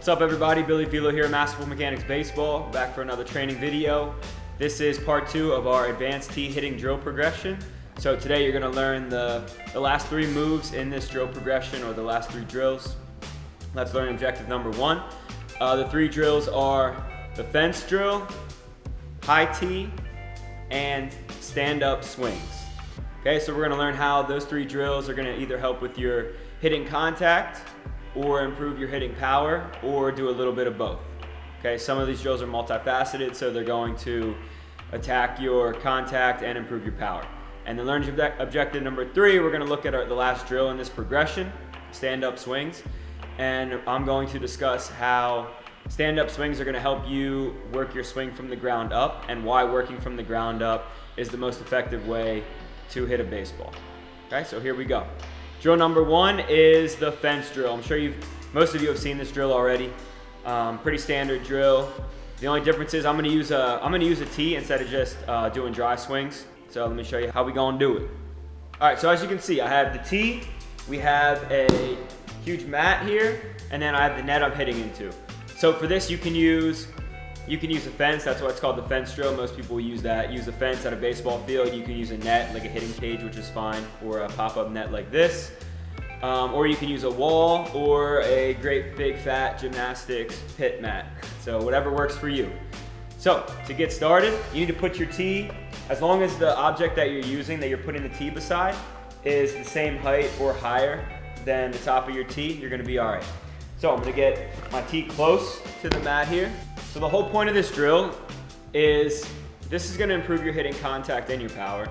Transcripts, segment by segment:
up everybody, Billy Vilo here, Masterful Mechanics Baseball, back for another training video. This is part 2 of our advanced tee hitting drill progression. So today you're going to learn the last 3 moves in this drill progression, or the last 3 drills. Let's learn objective number 1. The 3 drills are the fence drill, high tee, and stand-up swings. Okay, so we're going to learn how those 3 drills are going to either help with your hitting contact, or improve your hitting power, or do a little bit of both. Okay, some of these drills are multifaceted, so they're going to attack your contact and improve your power. And then learning objective number 3, we're going to look at the last drill in this progression, stand-up swings. And I'm going to discuss how stand-up swings are going to help you work your swing from the ground up, and why working from the ground up is the most effective way to hit a baseball. Okay, so here we go. Drill number 1 is the fence drill. I'm sure most of you have seen this drill already. Pretty standard drill. The only difference is I'm going to use a tee instead of just doing dry swings. So let me show you how we gonna do it. All right, so as you can see, I have the tee, we have a huge mat here, and then I have the net I'm hitting into. So for this, you can use a fence. That's why it's called the fence drill. Most people will use that. Use a fence at a baseball field. You can use a net, like a hitting cage, which is fine, or a pop-up net like this. Or you can use a wall, or a great big fat gymnastics pit mat. So whatever works for you. So to get started, you need to put your tee, as long as the object that you're using, that you're putting the tee beside, is the same height or higher than the top of your tee, you're gonna be all right. So I'm gonna get my tee close to the mat here. So the whole point of this drill is, this is gonna improve your hitting contact and your power.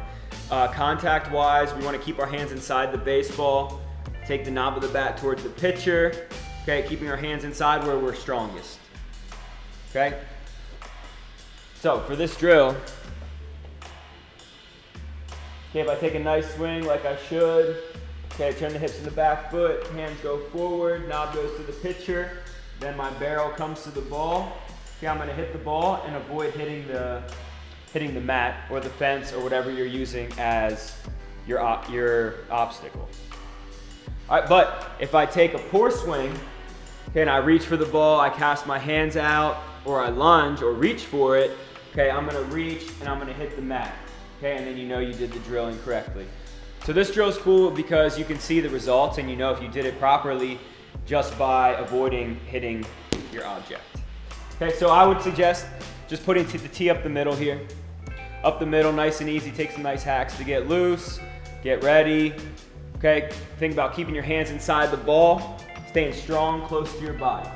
Contact-wise, we wanna keep our hands inside the baseball, take the knob of the bat towards the pitcher, okay, keeping our hands inside where we're strongest, okay? So for this drill, okay, if I take a nice swing like I should, okay, turn the hips to the back foot, hands go forward, knob goes to the pitcher, then my barrel comes to the ball. Okay, I'm gonna hit the ball and avoid hitting the mat or the fence or whatever you're using as your obstacle. All right, but if I take a poor swing, okay, and I reach for the ball, I cast my hands out, or I lunge or reach for it, okay, I'm gonna reach and I'm gonna hit the mat. Okay, and then you know you did the drill incorrectly. So this drill is cool because you can see the results, and you know if you did it properly just by avoiding hitting your object. Okay, so I would suggest just putting the tee up the middle here. Up the middle, nice and easy. Take some nice hacks to get loose, get ready. Okay, think about keeping your hands inside the ball, staying strong, close to your body.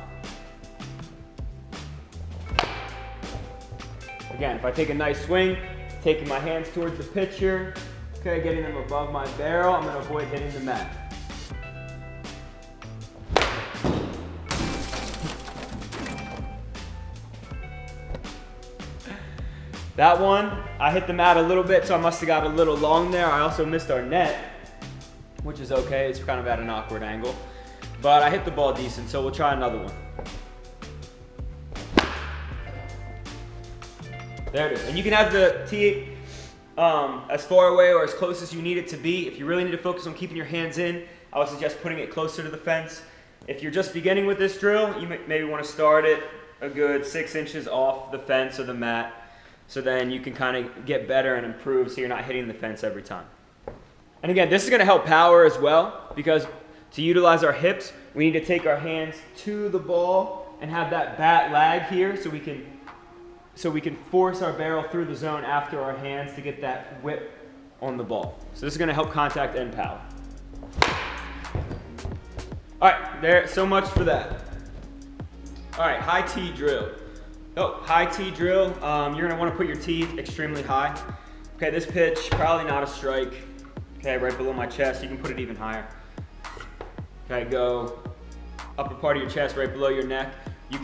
Again, if I take a nice swing, taking my hands towards the pitcher, okay, getting them above my barrel, I'm gonna avoid hitting the mat. That one, I hit the mat a little bit, so I must have got a little long there. I also missed our net, which is okay, it's kind of at an awkward angle. But I hit the ball decent, so we'll try another one. There it is. And you can have the tee as far away or as close as you need it to be. If you really need to focus on keeping your hands in, I would suggest putting it closer to the fence. If you're just beginning with this drill, you maybe want to start it a good 6 inches off the fence or the mat, so then you can kind of get better and improve so you're not hitting the fence every time. And again, this is going to help power as well, because to utilize our hips, we need to take our hands to the ball and have that bat lag here so we can force our barrel through the zone after our hands to get that whip on the ball. So this is gonna help contact and power. All right, there, so much for that. All right, high tee drill. High tee drill, you're gonna wanna put your tee extremely high. Okay, this pitch, probably not a strike. Okay, right below my chest, you can put it even higher. Okay, go upper part of your chest, right below your neck. We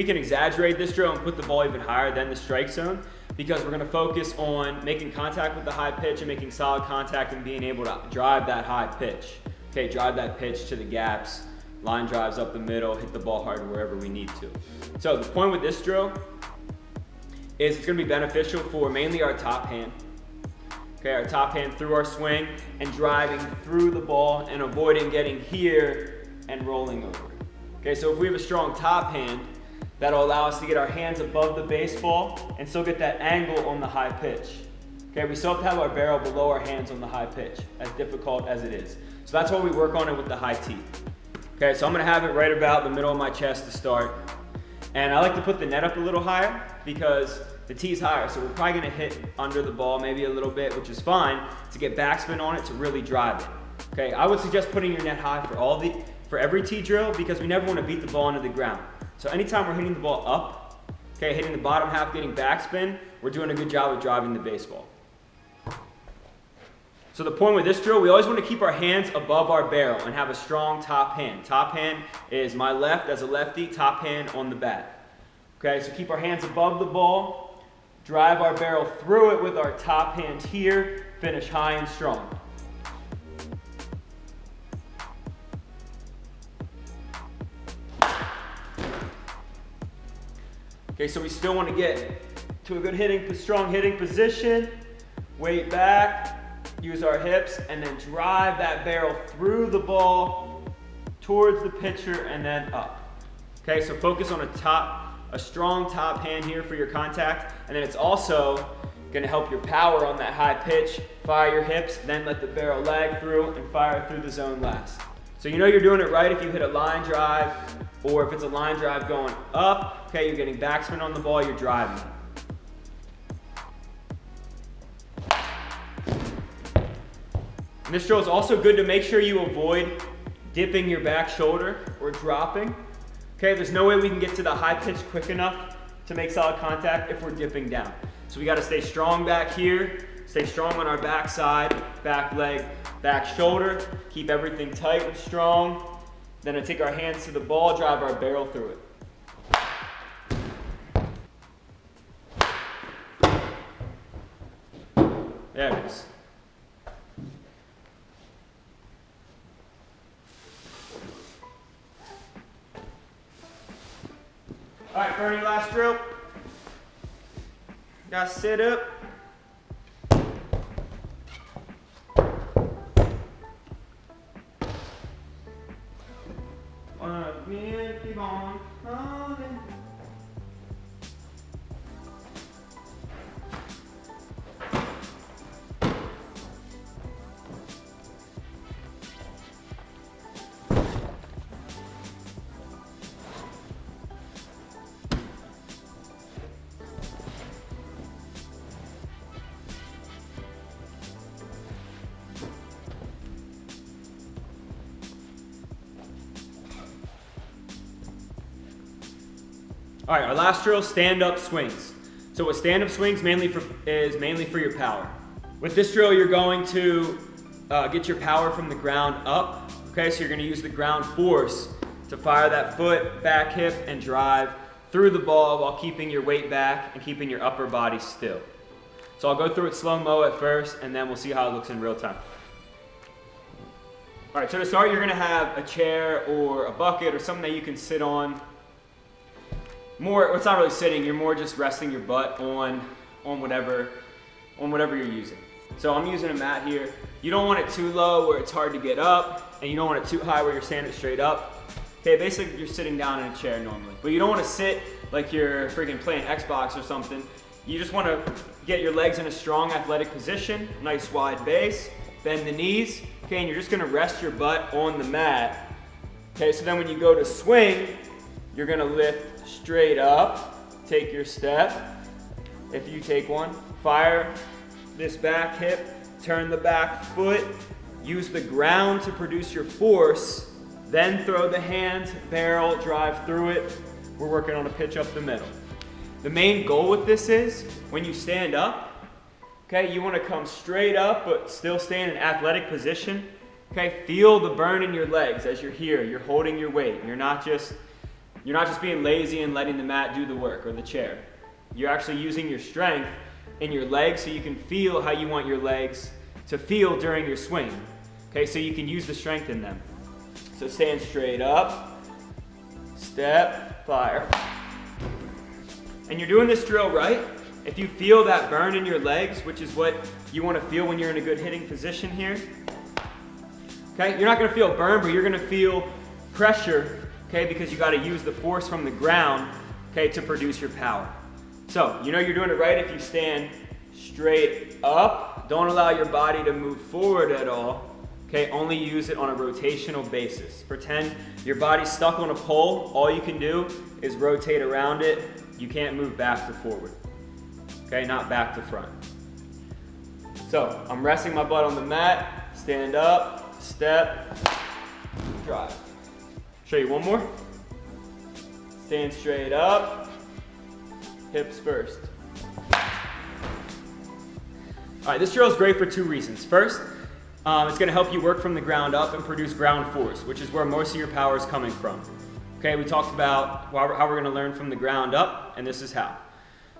can exaggerate this drill and put the ball even higher than the strike zone, because we're going to focus on making contact with the high pitch and making solid contact and being able to drive that high pitch. Okay, drive that pitch to the gaps, line drives up the middle, hit the ball hard wherever we need to. So the point with this drill is it's going to be beneficial for mainly our top hand. Okay, our top hand through our swing and driving through the ball and avoiding getting here and rolling over. Okay, so if we have a strong top hand, that'll allow us to get our hands above the baseball and still get that angle on the high pitch. Okay, we still have to have our barrel below our hands on the high pitch, as difficult as it is. So that's why we work on it with the high tee. Okay, so I'm gonna have it right about the middle of my chest to start. And I like to put the net up a little higher because the tee's higher, so we're probably gonna hit under the ball maybe a little bit, which is fine, to get backspin on it to really drive it. Okay, I would suggest putting your net high for every tee drill because we never wanna beat the ball into the ground. So anytime we're hitting the ball up, okay, hitting the bottom half, getting backspin, we're doing a good job of driving the baseball. So the point with this drill, we always want to keep our hands above our barrel and have a strong top hand. Top hand is my left as a lefty, top hand on the bat. Okay, so keep our hands above the ball, drive our barrel through it with our top hand here, finish high and strong. Okay, so we still want to get to a good strong hitting position, weight back, use our hips, and then drive that barrel through the ball towards the pitcher and then up. Okay, so focus on a strong top hand here for your contact, and then it's also going to help your power on that high pitch. Fire your hips, then let the barrel lag through and fire through the zone last. So you know you're doing it right if you hit a line drive, or if it's a line drive going up, okay, you're getting backspin on the ball, you're driving. And this drill is also good to make sure you avoid dipping your back shoulder or dropping. Okay, there's no way we can get to the high pitch quick enough to make solid contact if we're dipping down. So we gotta stay strong back here, stay strong on our back side, back leg, back shoulder, keep everything tight and strong. Then I take our hands to the ball, drive our barrel through it. There it is. All right, for any last drill, gotta sit up. Keep on running. All right, our last drill, stand-up swings. So what stand-up swings is mainly for your power. With this drill, you're going to get your power from the ground up. Okay, so you're going to use the ground force to fire that foot, back hip, and drive through the ball while keeping your weight back and keeping your upper body still. So I'll go through it slow-mo at first, and then we'll see how it looks in real time. All right, so to start, you're going to have a chair or a bucket or something that you can sit on. It's not really sitting, you're more just resting your butt on whatever you're using. So I'm using a mat here. You don't want it too low where it's hard to get up, and you don't want it too high where you're standing straight up. Okay, basically you're sitting down in a chair normally. But you don't want to sit like you're freaking playing Xbox or something. You just want to get your legs in a strong athletic position, nice wide base, bend the knees, okay, and you're just going to rest your butt on the mat. Okay, so then when you go to swing, you're going to lift straight up, take your step. If you take one, fire this back hip, turn the back foot, use the ground to produce your force, then throw the hands, barrel, drive through it. We're working on a pitch up the middle. The main goal with this is when you stand up, okay, you want to come straight up but still stay in an athletic position. Okay, feel the burn in your legs as you're here. You're holding your weight. You're not just being lazy and letting the mat do the work or the chair. You're actually using your strength in your legs so you can feel how you want your legs to feel during your swing. Okay, so you can use the strength in them. So stand straight up, step, fire. And you're doing this drill right. If you feel that burn in your legs, which is what you want to feel when you're in a good hitting position here. Okay, you're not going to feel burn, but you're going to feel pressure okay, because you got to use the force from the ground, okay, to produce your power. So, you know you're doing it right if you stand straight up. Don't allow your body to move forward at all. Okay, only use it on a rotational basis. Pretend your body's stuck on a pole. All you can do is rotate around it. You can't move back to forward. Okay, not back to front. So, I'm resting my butt on the mat. Stand up, step, drive. Show you one more. Stand straight up, hips first. All right, this drill is great for two reasons. First, it's going to help you work from the ground up and produce ground force, which is where most of your power is coming from. Okay, we talked about how we're going to learn from the ground up, and this is how.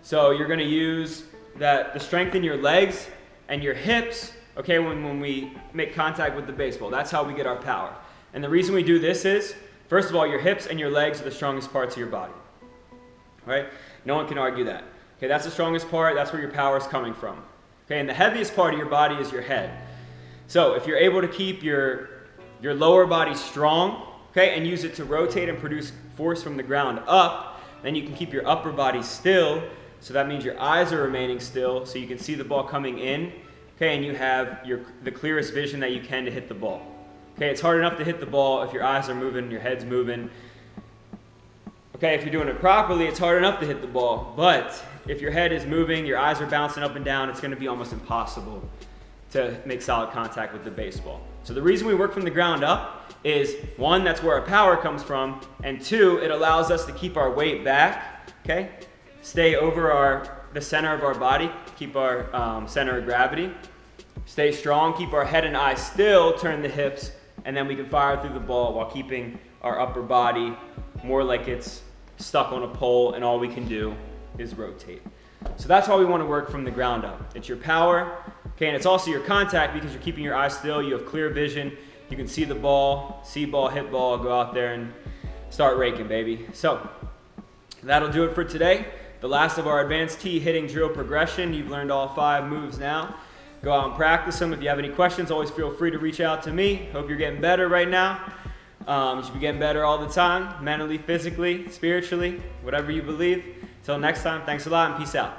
So you're going to use the strength in your legs and your hips, okay, when we make contact with the baseball. That's how we get our power. And the reason we do this is, first of all, your hips and your legs are the strongest parts of your body. Right? No one can argue that. Okay, that's the strongest part. That's where your power is coming from. Okay, and the heaviest part of your body is your head. So if you're able to keep your lower body strong, okay, and use it to rotate and produce force from the ground up, then you can keep your upper body still. So that means your eyes are remaining still, so you can see the ball coming in, okay, and you have the clearest vision that you can to hit the ball. Okay, it's hard enough to hit the ball if your eyes are moving, your head's moving. Okay, if you're doing it properly, it's hard enough to hit the ball, but if your head is moving, your eyes are bouncing up and down, it's going to be almost impossible to make solid contact with the baseball. So the reason we work from the ground up is, one, that's where our power comes from, and two, it allows us to keep our weight back, okay? Stay over the center of our body, keep our center of gravity. Stay strong, keep our head and eyes still, turn the hips, and then we can fire through the ball while keeping our upper body more like it's stuck on a pole, and all we can do is rotate. So that's why we want to work from the ground up. It's your power, okay, and it's also your contact because you're keeping your eyes still, you have clear vision, you can see the ball, hit ball, go out there and start raking, baby. So that'll do it for today. The last of our advanced tee hitting drill progression. You've learned all 5 moves now. Go out and practice them. If you have any questions, always feel free to reach out to me. Hope you're getting better right now. You should be getting better all the time, mentally, physically, spiritually, whatever you believe. Until next time, thanks a lot and peace out.